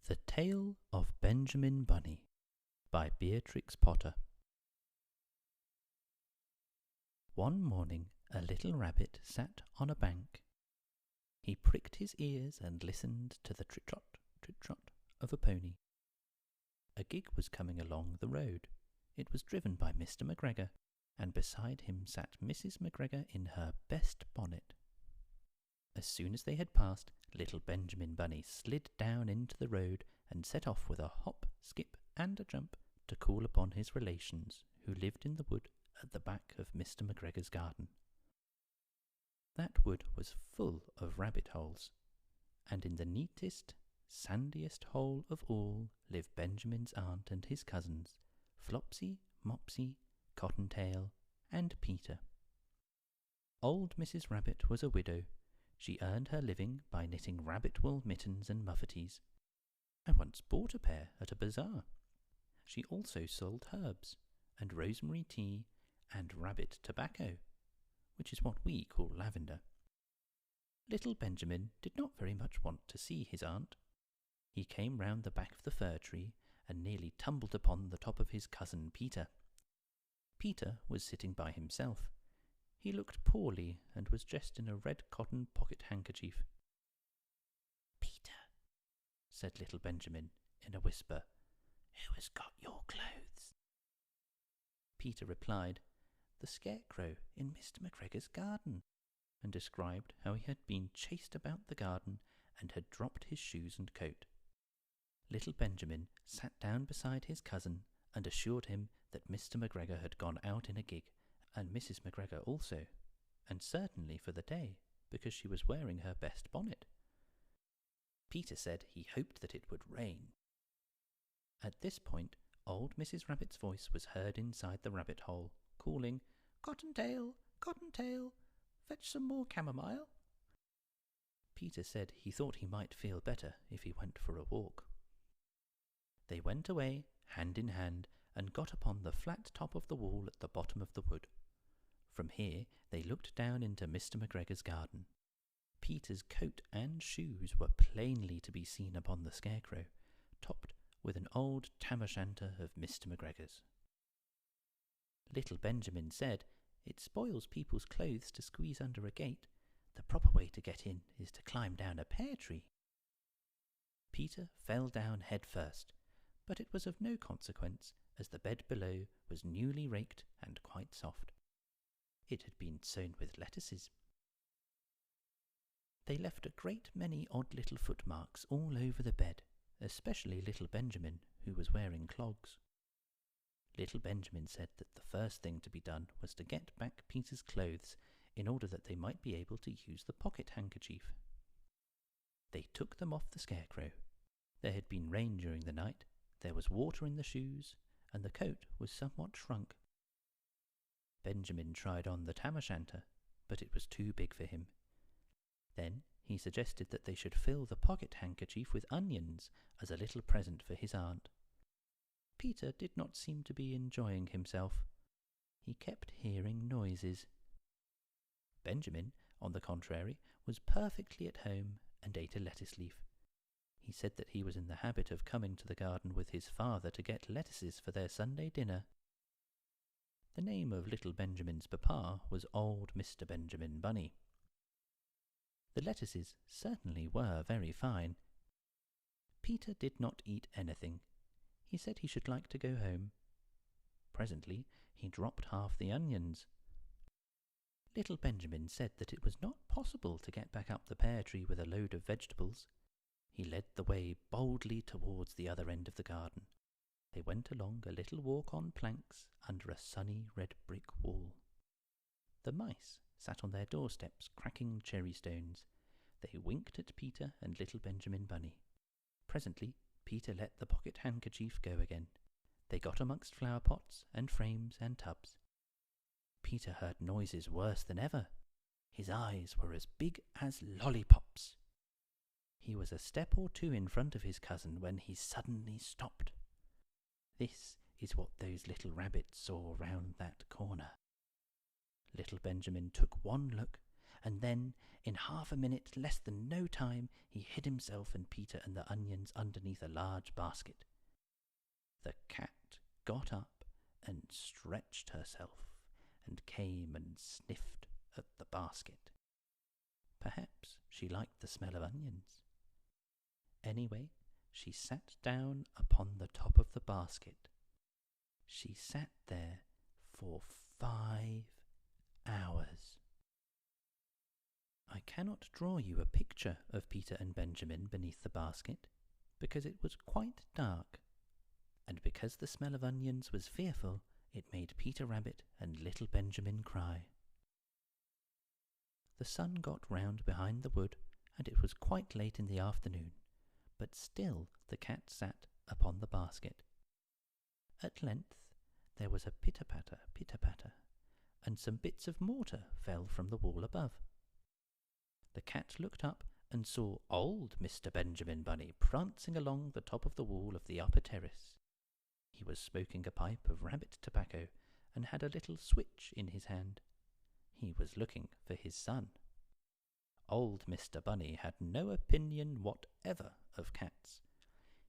The Tale of Benjamin Bunny by Beatrix Potter. One morning a little rabbit sat on a bank. He pricked his ears and listened to the trit-trot of a pony. A gig was coming along the road. It was driven by Mr. McGregor, and beside him sat Mrs. McGregor in her best bonnet. As soon as they had passed, little Benjamin Bunny slid down into the road and set off with a hop, skip, and a jump to call upon his relations, who lived in the wood at the back of Mr. McGregor's garden. That wood was full of rabbit holes, and in the neatest, sandiest hole of all lived Benjamin's aunt and his cousins, Flopsy, Mopsy, Cottontail, and Peter. Old Mrs. Rabbit was a widow. She earned her living by knitting rabbit-wool mittens and muffetees. I once bought a pair at a bazaar. She also sold herbs, and rosemary tea, and rabbit tobacco, which is what we call lavender. Little Benjamin did not very much want to see his aunt. He came round the back of the fir tree and nearly tumbled upon the top of his cousin Peter. Peter was sitting by himself. He looked poorly and was dressed in a red cotton pocket handkerchief. "Peter," said little Benjamin in a whisper, "who has got your clothes?" Peter replied, "The scarecrow in Mr. McGregor's garden," and described how he had been chased about the garden and had dropped his shoes and coat. Little Benjamin sat down beside his cousin and assured him that Mr. McGregor had gone out in a gig, and Mrs. McGregor also, and certainly for the day, because she was wearing her best bonnet. Peter said he hoped that it would rain. At this point, old Mrs. Rabbit's voice was heard inside the rabbit hole, calling, "Cottontail, Cottontail, fetch some more chamomile." Peter said he thought he might feel better if he went for a walk. They went away, hand in hand, and got upon the flat top of the wall at the bottom of the wood. From here they looked down into Mr. McGregor's garden. Peter's coat and shoes were plainly to be seen upon the scarecrow, topped with an old tam-o'-shanter of Mr. McGregor's. Little Benjamin said, "It spoils people's clothes to squeeze under a gate. The proper way to get in is to climb down a pear tree." Peter fell down head first, but it was of no consequence, as the bed below was newly raked and quite soft. It had been sown with lettuces. They left a great many odd little footmarks all over the bed, especially little Benjamin, who was wearing clogs. Little Benjamin said that the first thing to be done was to get back Peter's clothes in order that they might be able to use the pocket handkerchief. They took them off the scarecrow. There had been rain during the night, there was water in the shoes, and the coat was somewhat shrunk. Benjamin tried on the tam-o'-shanter, but it was too big for him. Then he suggested that they should fill the pocket handkerchief with onions as a little present for his aunt. Peter did not seem to be enjoying himself. He kept hearing noises. Benjamin, on the contrary, was perfectly at home and ate a lettuce leaf. He said that he was in the habit of coming to the garden with his father to get lettuces for their Sunday dinner. The name of little Benjamin's papa was old Mr. Benjamin Bunny. The lettuces certainly were very fine. Peter did not eat anything. He said he should like to go home. Presently he dropped half the onions. Little Benjamin said that it was not possible to get back up the pear tree with a load of vegetables. He led the way boldly towards the other end of the garden. They went along a little walk on planks under a sunny red brick wall. The mice sat on their doorsteps cracking cherry stones. They winked at Peter and little Benjamin Bunny. Presently Peter let the pocket handkerchief go again. They got amongst flower pots and frames and tubs. Peter heard noises worse than ever. His eyes were as big as lollipops. He was a step or two in front of his cousin when he suddenly stopped. This is what those little rabbits saw round that corner. Little Benjamin took one look, and then, in half a minute, less than no time, he hid himself and Peter and the onions underneath a large basket. The cat got up and stretched herself, and came and sniffed at the basket. Perhaps she liked the smell of onions. Anyway, she sat down upon the top of the basket. She sat there for 5 hours. I cannot draw you a picture of Peter and Benjamin beneath the basket, because it was quite dark, and because the smell of onions was fearful, it made Peter Rabbit and little Benjamin cry. The sun got round behind the wood, and it was quite late in the afternoon, but still the cat sat upon the basket. At length there was a pitter-patter, pitter-patter, and some bits of mortar fell from the wall above. The cat looked up and saw old Mr. Benjamin Bunny prancing along the top of the wall of the upper terrace. He was smoking a pipe of rabbit tobacco and had a little switch in his hand. He was looking for his son. Old Mr. Bunny had no opinion whatever of cats.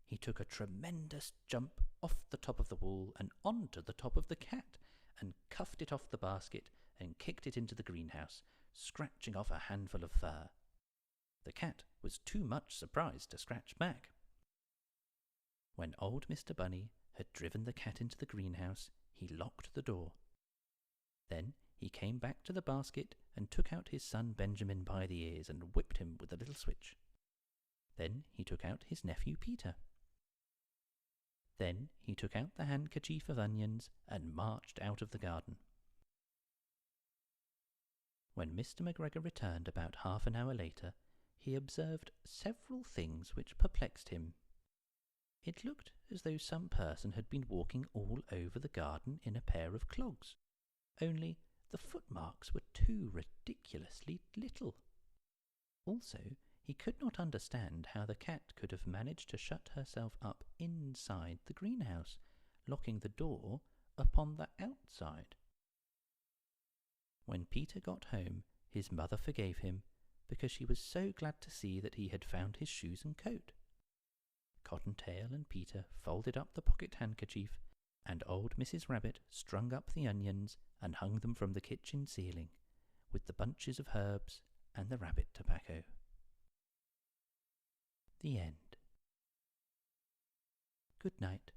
He took a tremendous jump off the top of the wall and onto the top of the cat, and cuffed it off the basket and kicked it into the greenhouse, scratching off a handful of fur. The cat was too much surprised to scratch back. When old Mr. Bunny had driven the cat into the greenhouse, he locked the door. Then he came back to the basket and took out his son Benjamin by the ears and whipped him with a little switch. Then he took out his nephew Peter. Then he took out the handkerchief of onions and marched out of the garden. When Mr. McGregor returned about half an hour later, he observed several things which perplexed him. It looked as though some person had been walking all over the garden in a pair of clogs, only the footmarks were too ridiculously little. Also, he could not understand how the cat could have managed to shut herself up inside the greenhouse, locking the door upon the outside. When Peter got home, his mother forgave him, because she was so glad to see that he had found his shoes and coat. Cottontail and Peter folded up the pocket handkerchief, and old Mrs. Rabbit strung up the onions and hung them from the kitchen ceiling, with the bunches of herbs and the rabbit tobacco. The end. Good night.